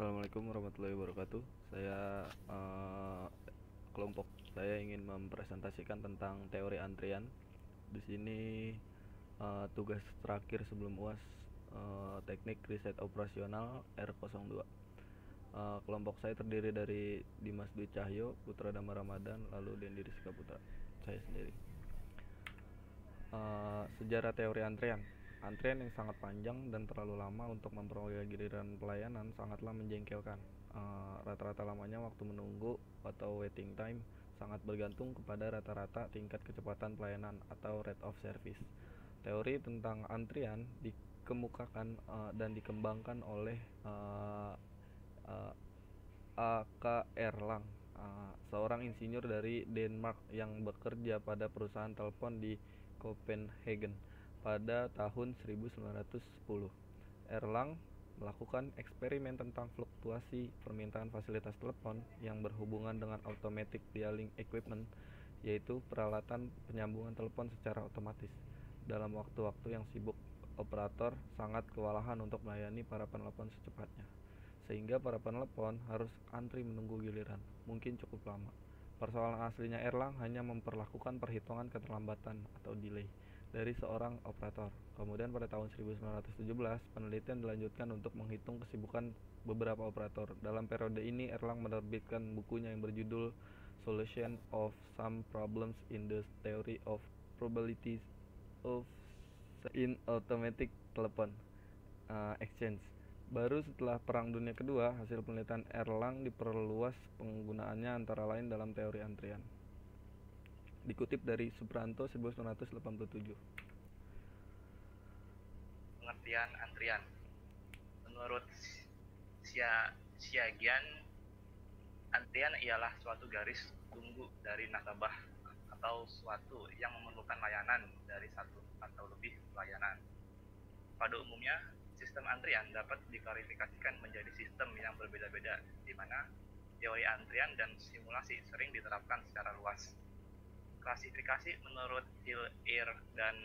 Assalamualaikum warahmatullahi wabarakatuh. Saya kelompok saya ingin mempresentasikan tentang teori antrian. Di sini tugas terakhir sebelum UAS, teknik riset operasional R02. Kelompok saya terdiri dari Dimas Dwi Cahyo, Putra Dama Ramadan, lalu Dendi Rizka Putra, saya sendiri. Sejarah teori antrian. Antrian yang sangat panjang dan terlalu lama untuk memperoleh giliran pelayanan sangatlah menjengkelkan. Rata-rata lamanya waktu menunggu atau waiting time sangat bergantung kepada rata-rata tingkat kecepatan pelayanan atau rate of service. Teori tentang antrian dikemukakan dan dikembangkan oleh A.K. Erlang, seorang insinyur dari Denmark yang bekerja pada perusahaan telepon di Copenhagen pada tahun 1910. Erlang melakukan eksperimen tentang fluktuasi permintaan fasilitas telepon yang berhubungan dengan automatic dialing equipment, yaitu peralatan penyambungan telepon secara otomatis. Dalam waktu-waktu yang sibuk, operator sangat kewalahan untuk melayani para penelpon secepatnya, sehingga para penelpon harus antri menunggu giliran, mungkin cukup lama. Persoalan aslinya Erlang hanya memperlakukan perhitungan keterlambatan atau delay dari seorang operator. Kemudian pada tahun 1917, penelitian dilanjutkan untuk menghitung kesibukan beberapa operator. Dalam periode ini, Erlang menerbitkan bukunya yang berjudul Solution of Some Problems in the Theory of Probabilities of in Automatic Telephone Exchange. Baru setelah Perang Dunia Kedua, hasil penelitian Erlang diperluas penggunaannya antara lain dalam teori antrian. Dikutip dari Supranto 1987. Pengertian antrian. Menurut Xiaogian, antrian ialah suatu garis tunggu dari nasabah atau suatu yang memerlukan layanan dari satu atau lebih pelayanan. Pada umumnya, sistem antrian dapat diklasifikasikan menjadi sistem yang berbeda-beda, di mana teori antrian dan simulasi sering diterapkan secara luas. Klasifikasi menurut Hill-Ear dan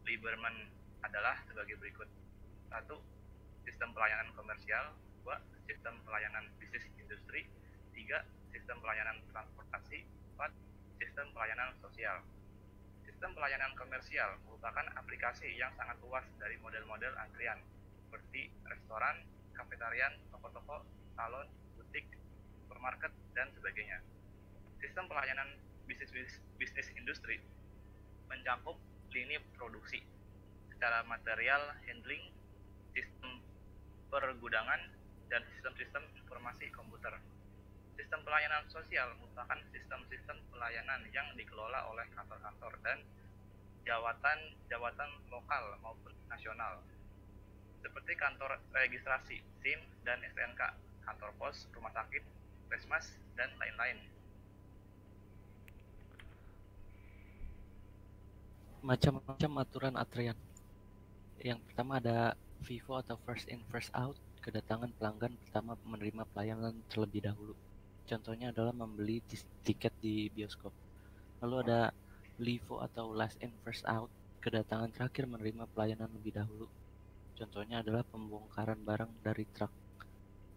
Lieberman adalah sebagai berikut. 1. Sistem pelayanan komersial. 2. Sistem pelayanan bisnis industri. 3. Sistem pelayanan transportasi. 4. Sistem pelayanan sosial. Sistem pelayanan komersial merupakan aplikasi yang sangat luas dari model-model antrian, seperti restoran, kafetarian, toko-toko, salon, butik, supermarket, dan sebagainya. Sistem pelayanan bisnis industri mencakup lini produksi, secara material handling, sistem pergudangan, dan sistem-sistem informasi komputer. Sistem pelayanan sosial merupakan sistem-sistem pelayanan yang dikelola oleh kantor-kantor dan jawatan lokal maupun nasional, seperti kantor registrasi, SIM, dan STNK, kantor pos, rumah sakit, puskesmas, dan lain-lain. Macam-macam aturan antrian. Yang pertama ada FIFO atau first in first out, kedatangan pelanggan pertama menerima pelayanan terlebih dahulu. Contohnya adalah membeli tiket di bioskop. Lalu ada LIFO atau last in first out, kedatangan terakhir menerima pelayanan lebih dahulu. Contohnya adalah pembongkaran barang dari truk.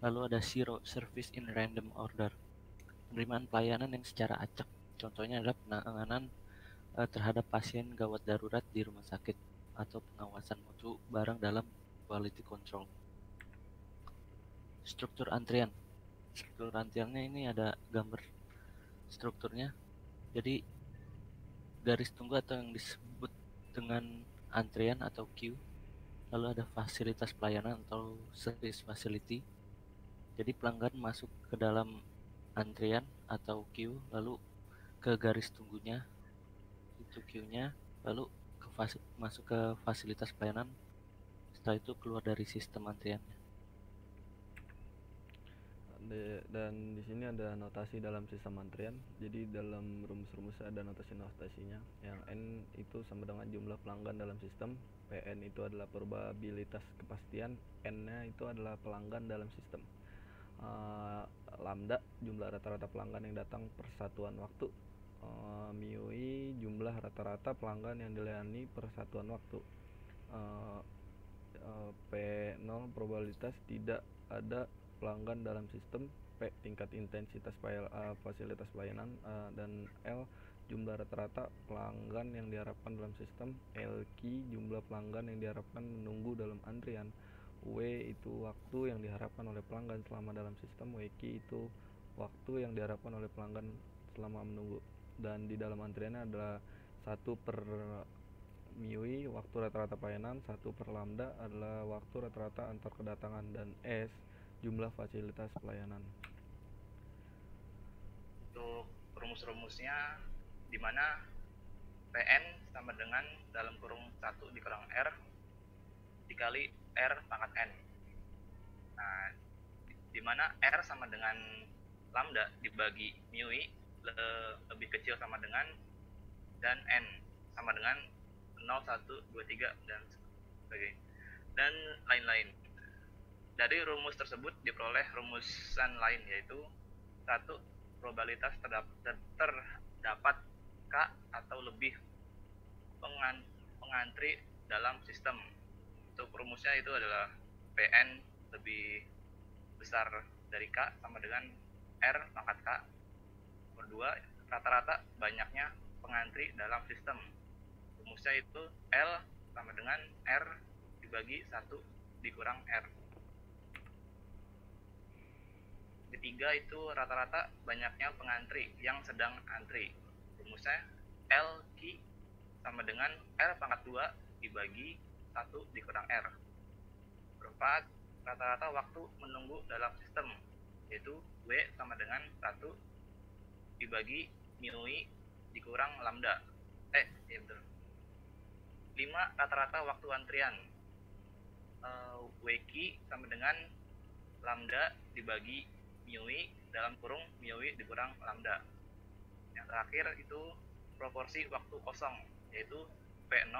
Lalu ada zero service in random order, penerimaan pelayanan yang secara acak. Contohnya adalah penanganan terhadap pasien gawat darurat di rumah sakit atau pengawasan mutu barang dalam quality control. Struktur antrian. Struktur antriannya ini ada gambar strukturnya. Jadi garis tunggu atau yang disebut dengan antrian atau queue. Lalu ada fasilitas pelayanan atau service facility. Jadi pelanggan masuk ke dalam antrian atau queue, lalu ke garis tunggunya, itu queue-nya, lalu masuk ke fasilitas pelayanan, setelah itu keluar dari sistem antriannya. Dan di sini ada notasi dalam sistem antrian. Jadi dalam rumus-rumus ada notasi-notasinya. Yang N itu sama dengan jumlah pelanggan dalam sistem, PN itu adalah probabilitas kepastian, N-nya itu adalah pelanggan dalam sistem. Lambda jumlah rata-rata pelanggan yang datang per satuan waktu. Mu I jumlah rata-rata pelanggan yang dilayani per satuan waktu. P0 probabilitas tidak ada pelanggan dalam sistem, P tingkat intensitas fasilitas pelayanan, dan L jumlah rata-rata pelanggan yang diharapkan dalam sistem, LQ jumlah pelanggan yang diharapkan menunggu dalam antrian, W itu waktu yang diharapkan oleh pelanggan selama dalam sistem, WQ itu waktu yang diharapkan oleh pelanggan selama menunggu. Dan di dalam antriannya adalah 1 per MIUI waktu rata-rata pelayanan, 1 per lambda adalah waktu rata-rata antar kedatangan, dan S jumlah fasilitas pelayanan. Untuk rumus-rumusnya, di mana PN sama dengan dalam kurung 1 dikurang R dikali R pangkat N. Nah, di mana R sama dengan lambda dibagi MIUI lebih kecil sama dengan, dan N sama dengan 0, 1, 2, 3 dan sebagainya, dan lain-lain. Dari rumus tersebut diperoleh rumusan lain, yaitu 1. Probabilitas terdapat K atau lebih pengantri dalam sistem. Untuk rumusnya itu adalah PN lebih besar dari K sama dengan R pangkat K. Nomor 2, rata-rata banyaknya pengantri dalam sistem. Rumusnya itu L sama dengan R dibagi 1 dikurang R. Ketiga itu rata-rata banyaknya pengantri yang sedang antri. Rumusnya LQ sama dengan R pangkat 2 dibagi 1 dikurang R. Keempat, rata-rata waktu menunggu dalam sistem, yaitu W sama dengan 1 dibagi MIUI dikurang lambda. Ya betul. 5, rata-rata waktu antrian, WQ sama dengan lambda dibagi MIUI dalam kurung MIUI dikurang lambda. Yang terakhir itu proporsi waktu kosong, yaitu P0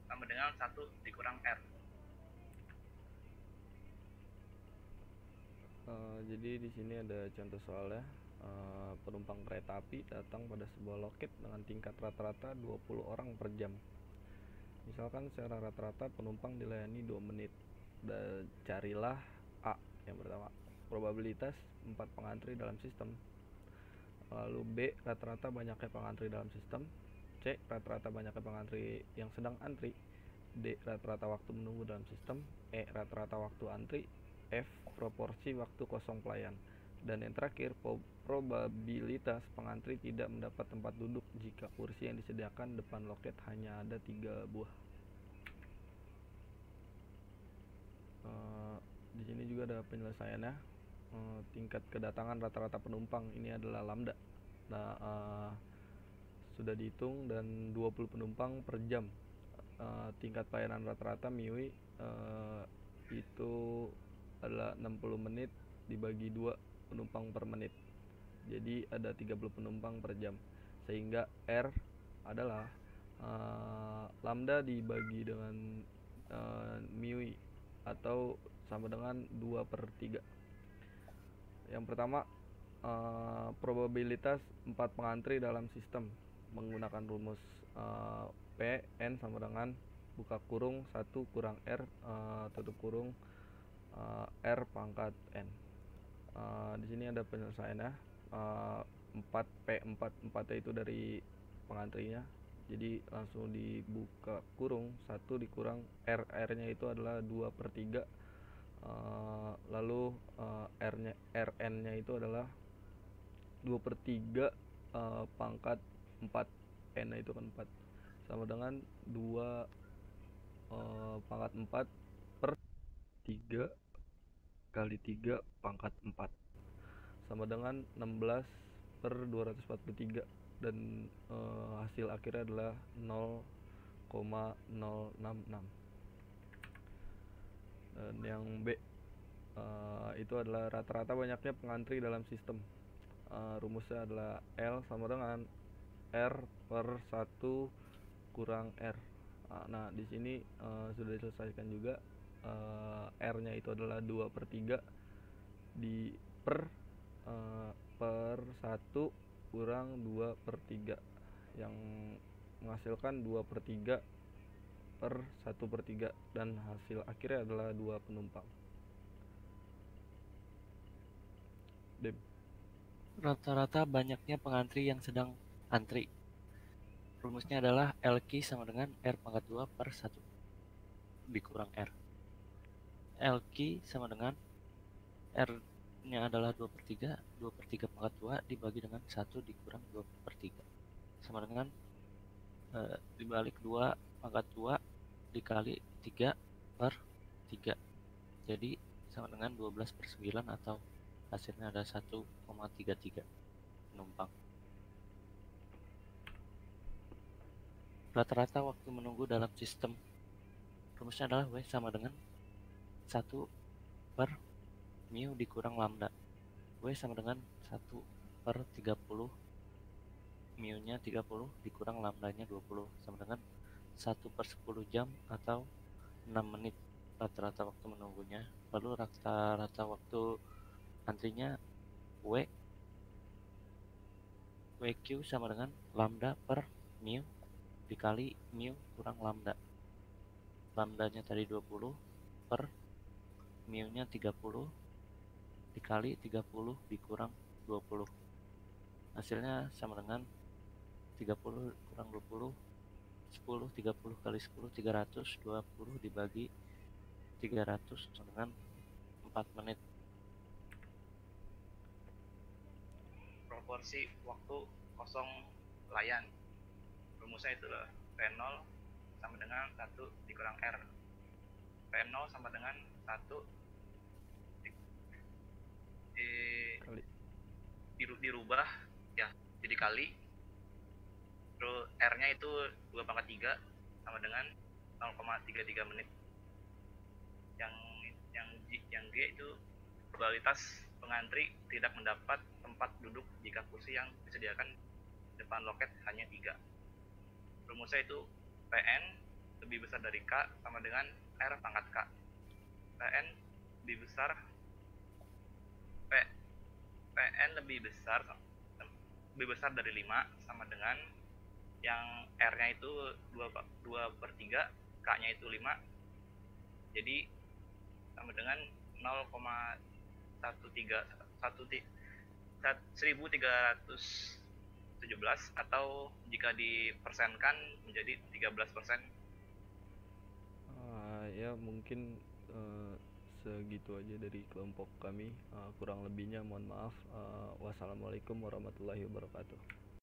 sama dengan 1 dikurang R. Jadi di sini ada contoh soalnya. Penumpang kereta api datang pada sebuah loket dengan tingkat rata-rata 20 orang per jam. Misalkan secara rata-rata penumpang dilayani 2 menit. Dan carilah A yang pertama, probabilitas 4 pengantri dalam sistem. Lalu B, rata-rata banyaknya pengantri dalam sistem. C, rata-rata banyaknya pengantri yang sedang antri. D, rata-rata waktu menunggu dalam sistem. E, rata-rata waktu antri. F, proporsi waktu kosong pelayan. Dan yang terakhir, probabilitas pengantri tidak mendapat tempat duduk jika kursi yang disediakan depan loket hanya ada 3 buah. Di sini juga ada penyelesaiannya. Tingkat kedatangan rata-rata penumpang ini adalah lambda. Nah, sudah dihitung, dan 20 penumpang per jam. Tingkat pelayanan rata-rata MIUI itu adalah 60 menit dibagi 2 penumpang per menit. Jadi ada 30 penumpang per jam. Sehingga R adalah lambda dibagi dengan MIUI atau sama dengan 2/3. Yang pertama, probabilitas 4 pengantri dalam sistem menggunakan rumus P N sama dengan buka kurung 1 kurang R tutup kurung R pangkat N. Di sini ada penyelesaiannya. 4 itu dari pengantrinya, jadi langsung dibuka kurung 1 dikurang R nya itu adalah 2/3. Lalu Rn nya itu adalah 2/3 pangkat 4, N nya itu kan 4, sama dengan 2 pangkat 4 per 3 kali 3 pangkat 4 sama dengan 16/243, dan hasil akhirnya adalah 0,066. Dan yang B itu adalah rata-rata banyaknya pengantri dalam sistem. Rumusnya adalah L sama dengan R per 1 kurang R. Nah, di sini sudah diselesaikan juga. R nya itu adalah 2/3 di per 1 kurang 2/3 yang menghasilkan 2/3 per 1/3, dan hasil akhirnya adalah 2 penumpang. Dem. Rata-rata banyaknya pengantri yang sedang antri. Rumusnya adalah LQ sama dengan R pangkat 2 per 1 dikurang R. LQ sama dengan R-nya adalah 2 per 3, 2 per 3 pangkat 2 dibagi dengan 1 dikurang 2 per 3. Sama dengan dibalik 2 pangkat 2 dikali 3 per 3. Jadi sama dengan 12 per 9 atau hasilnya ada 1,33 penumpang. Rata-rata waktu menunggu dalam sistem rumusnya adalah W sama dengan 1 per mu dikurang lambda. W sama dengan 1 per 30, mu nya 30 dikurang lambdanya 20 sama dengan 1 per 10 jam atau 6 menit rata-rata waktu menunggunya. Lalu rata-rata waktu antrinya WQ sama dengan lambda per mu dikali mu kurang lambda. Lambdanya tadi 20 per mu nya 30 dikali 30 dikurang 20. Hasilnya sama dengan 30 kurang 20, 10, 30 kali 10, 300, 20 dibagi 300 sama dengan 4 menit. Proporsi waktu kosong layan. Rumusnya itu P0 sama dengan 1 dikurang R. P0 sama dengan 1 dirubah ya jadi kali, terus R-nya itu 2 pangkat 3 sama dengan 0,33 menit. Yang G itu probabilitas pengantri tidak mendapat tempat duduk jika kursi yang disediakan depan loket hanya 3. Rumusnya itu Pn lebih besar dari K sama dengan R pangkat K. Pn lebih besar Pn lebih besar dari 5 sama dengan yang R-nya itu 2 per 3, K-nya itu 5. Jadi sama dengan 1317 atau jika dipersenkan menjadi 13%. Ya mungkin segitu aja dari kelompok kami. Kurang lebihnya mohon maaf. Wassalamualaikum warahmatullahi wabarakatuh.